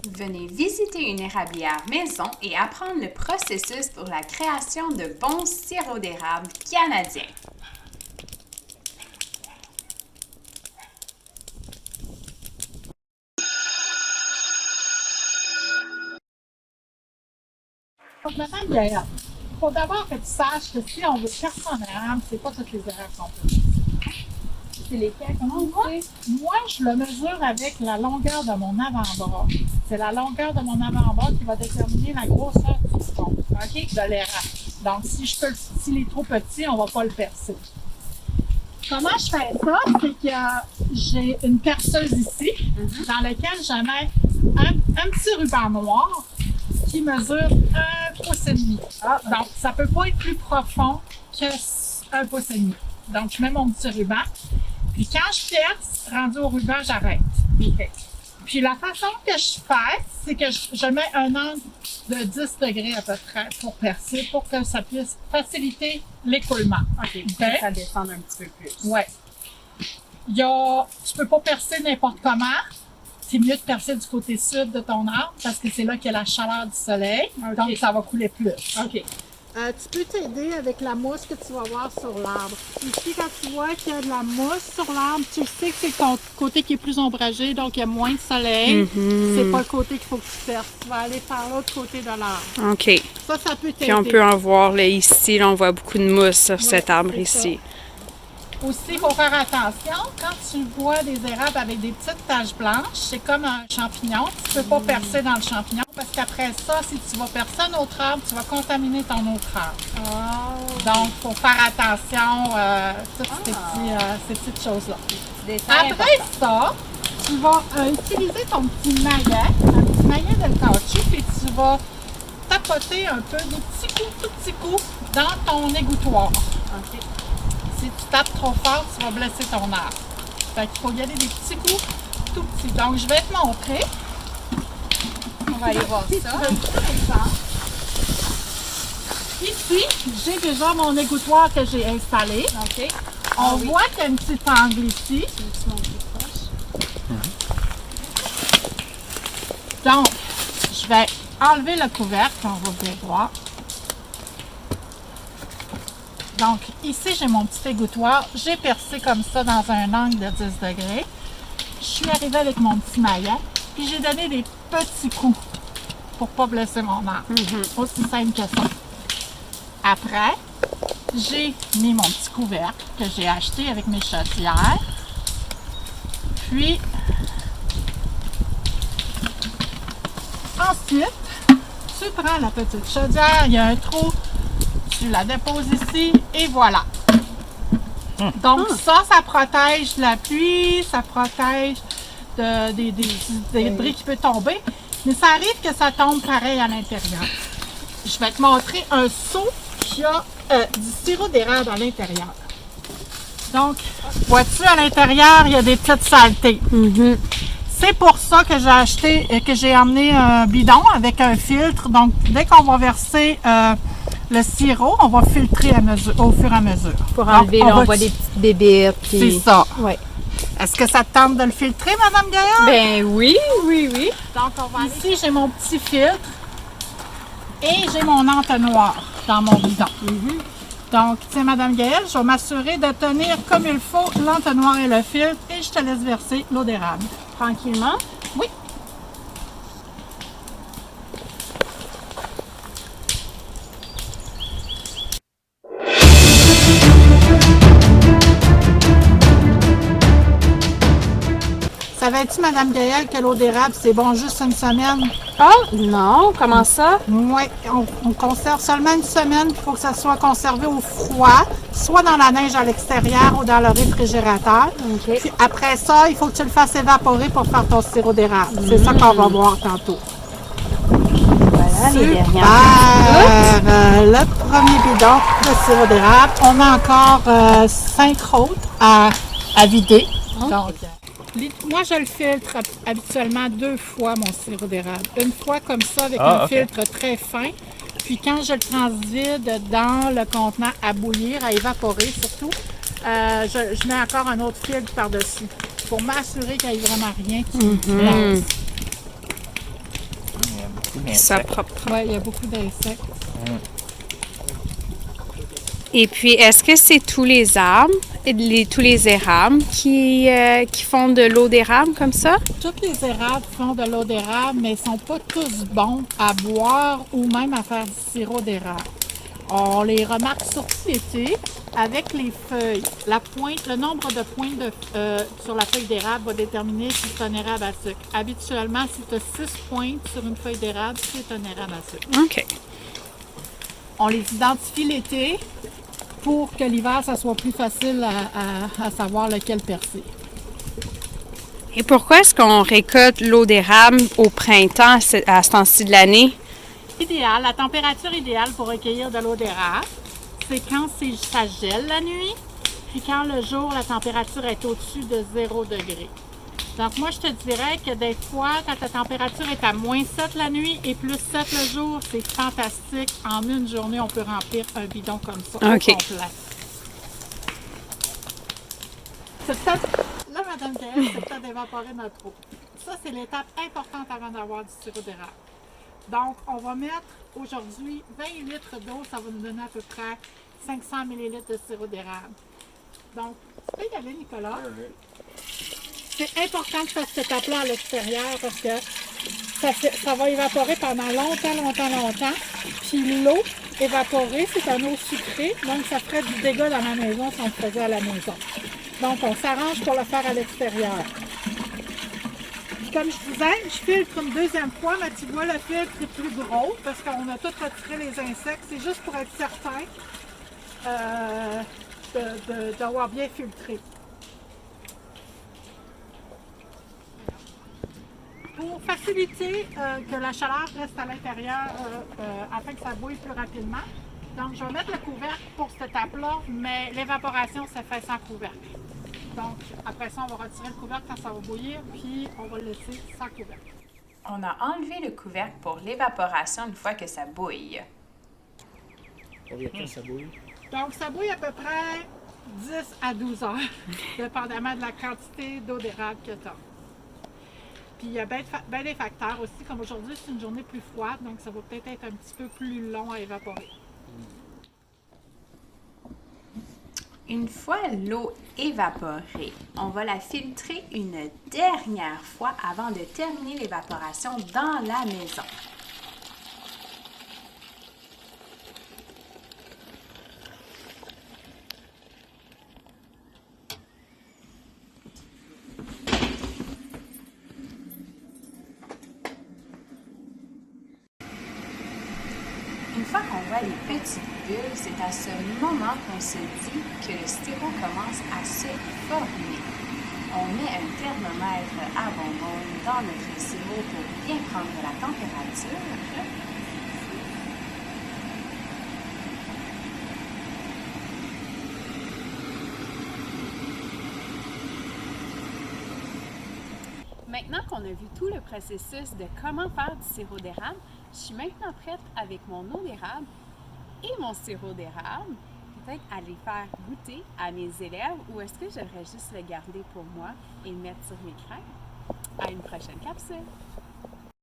Venez visiter une érablière maison et apprendre le processus pour la création de bons sirops d'érable canadiens. Donc, madame Gaëlle, il faut d'abord que tu saches que si on veut percer en érable, c'est pas toutes les erreurs qu'on peut. C'est lesquels? Comment Moi, je le mesure avec la longueur de mon avant-bras. C'est la longueur de mon avant-bras qui va déterminer la grosseur du tronc, OK, de l'érable. Donc, s'il est trop petit, on ne va pas le percer. Comment je fais ça? C'est que j'ai une perceuse ici, dans laquelle je mets un petit ruban noir qui mesure 1,5 pouce. Donc, ça ne peut pas être plus profond que 1,5 pouce. Donc, je mets mon petit ruban. Puis quand je perce, rendu au ruban, j'arrête. OK. Puis la façon que je fais, c'est que je mets un angle de 10 degrés à peu près pour percer, pour que ça puisse faciliter l'écoulement. OK. Ça descend un petit peu plus. Ouais. Tu peux pas percer n'importe comment. C'est mieux de percer du côté sud de ton arbre parce que c'est là qu'il y a la chaleur du soleil. OK. Donc, ça va couler plus. OK. Tu peux t'aider avec la mousse que tu vas voir sur l'arbre. Ici, quand tu vois qu'il y a de la mousse sur l'arbre, tu sais que c'est ton côté qui est plus ombragé, donc il y a moins de soleil. C'est pas le côté qu'il faut que tu perces. Tu vas aller par l'autre côté de l'arbre. OK. Ça peut t'aider. Puis on peut en voir là, ici, là, on voit beaucoup de mousse sur cet arbre c'est ici. Aussi, il faut faire attention, quand tu vois des érables avec des petites taches blanches, c'est comme un champignon. Tu ne peux pas percer dans le champignon parce qu'après ça, si tu vas percer un autre arbre, tu vas contaminer ton autre arbre. Donc, il faut faire attention à toutes ces petites choses-là. Après ça, tu vas utiliser ton petit maillet, un petit maillet de caoutchouc, et tu vas tapoter un peu, des petits coups, tout petits coups, dans ton égouttoir. OK. Si tu tapes trop fort, tu vas blesser ton arbre. Fait qu'il faut y aller des petits coups tout petits. Donc, je vais te montrer. On va aller voir Si ça. tu veux un petit exemple. Ici, j'ai déjà mon égouttoir que j'ai installé. OK. On voit qu'il y a une petite angle ici. Donc, je vais enlever le couvercle, on va bien voir. Donc, ici, j'ai mon petit égouttoir. J'ai percé comme ça dans un angle de 10 degrés. Je suis arrivée avec mon petit maillet, puis j'ai donné des petits coups pour ne pas blesser mon arbre. Aussi simple que ça. Après, j'ai mis mon petit couvercle que j'ai acheté avec mes chaudières. Puis, ensuite, tu prends la petite chaudière, il y a un trou, tu la déposes ici et voilà. Donc ça protège de la pluie, ça protège des débris qui peuvent tomber, mais ça arrive que ça tombe pareil à l'intérieur. Je vais te montrer un seau qui a du sirop d'érable à l'intérieur. Donc, vois-tu, à l'intérieur, il y a des petites saletés. C'est pour ça que j'ai emmené un bidon avec un filtre. Donc, dès qu'on va verser le sirop, on va filtrer au fur et à mesure. Pour enlever, donc, là, on voit des petites bébites. C'est ça. Oui. Est-ce que ça te tente de le filtrer, Madame Gaillard? Ben oui, oui, oui. Donc, ici, j'ai mon petit filtre et j'ai mon entonnoir dans mon bidon. Donc, tiens, Madame Gaëlle, je vais m'assurer de tenir comme il faut l'entonnoir et le filtre et je te laisse verser l'eau d'érable. Tranquillement. Oui. Savais-tu, Madame Gaëlle, que l'eau d'érable, c'est bon juste une semaine? Ah, non, comment ça? Oui, on conserve seulement une semaine. Il faut que ça soit conservé au froid, soit dans la neige à l'extérieur ou dans le réfrigérateur. OK. Puis après ça, il faut que tu le fasses évaporer pour faire ton sirop d'érable. C'est ça qu'on va voir tantôt. Voilà, les Super! dernières. Le premier bidon de sirop d'érable. On a encore 5 rôtes à vider. Donc, moi, je le filtre habituellement 2 fois, mon sirop d'érable. Une fois comme ça, avec un filtre très fin. Puis quand je le transvide dans le contenant à bouillir, à évaporer surtout, je mets encore un autre filtre par-dessus pour m'assurer qu'il n'y ait vraiment rien qui lance. Mais soit sec. propre. Oui, il y a beaucoup d'insectes. Et puis, est-ce que c'est tous les arbres, tous les érables qui font de l'eau d'érable comme ça? Toutes les érables font de l'eau d'érable, mais ils ne sont pas tous bons à boire ou même à faire du sirop d'érable. On les remarque surtout l'été avec les feuilles. La pointe, le nombre de pointes sur la feuille d'érable va déterminer si c'est un érable à sucre. Habituellement, si tu as 6 pointes sur une feuille d'érable, c'est un érable à sucre. OK. On les identifie l'été pour que l'hiver, ça soit plus facile à savoir lequel percer. Et pourquoi est-ce qu'on récolte l'eau d'érable au printemps, à ce temps-ci de l'année? Idéal, la température idéale pour recueillir de l'eau d'érable, c'est quand ça gèle la nuit, puis quand le jour, la température est au-dessus de 0 degré. Donc moi, je te dirais que des fois, quand la température est à moins 7 la nuit et plus 7 le jour, c'est fantastique. En une journée, on peut remplir un bidon comme ça, au OK. complet. C'est peut-être... Là, Mme Gaëlle, c'est peut-être d'évaporer notre eau. Ça, c'est l'étape importante avant d'avoir du sirop d'érable. Donc, on va mettre aujourd'hui 20 litres d'eau, ça va nous donner à peu près 500 ml de sirop d'érable. Donc, tu peux y aller, Nicolas. C'est important de faire cette étape-là à l'extérieur parce que ça va évaporer pendant longtemps. Puis l'eau évaporée, c'est une eau sucrée, donc ça ferait du dégât dans la maison si on le faisait à la maison. Donc, on s'arrange pour le faire à l'extérieur. Comme je disais, je filtre une deuxième fois, mais tu vois, le filtre est plus gros parce qu'on a tout retiré les insectes. C'est juste pour être certain d'avoir bien filtré. Pour faciliter que la chaleur reste à l'intérieur afin que ça bouille plus rapidement, donc je vais mettre le couvercle pour cette étape-là, mais l'évaporation se fait sans couvercle. Donc, après ça, on va retirer le couvercle quand ça va bouillir, puis on va le laisser sans couvercle. On a enlevé le couvercle pour l'évaporation une fois que ça bouille. Combien de temps ça bouille? Donc, ça bouille à peu près 10 à 12 heures, dépendamment de la quantité d'eau d'érable que tu as. Puis, il y a bien des facteurs aussi, comme aujourd'hui, c'est une journée plus froide, donc ça va peut-être être un petit peu plus long à évaporer. Une fois l'eau évaporée, on va la filtrer une dernière fois avant de terminer l'évaporation dans la maison. Une fois qu'on voit les petites bulles, c'est à ce moment qu'on se dit que le sirop commence à se former. On met un thermomètre à bonbonne dans notre sirop pour bien prendre la température. Maintenant qu'on a vu tout le processus de comment faire du sirop d'érable, je suis maintenant prête avec mon eau d'érable et mon sirop d'érable, peut-être à les faire goûter à mes élèves ou est-ce que j'aurais juste le garder pour moi et le mettre sur mes crêpes? À une prochaine capsule!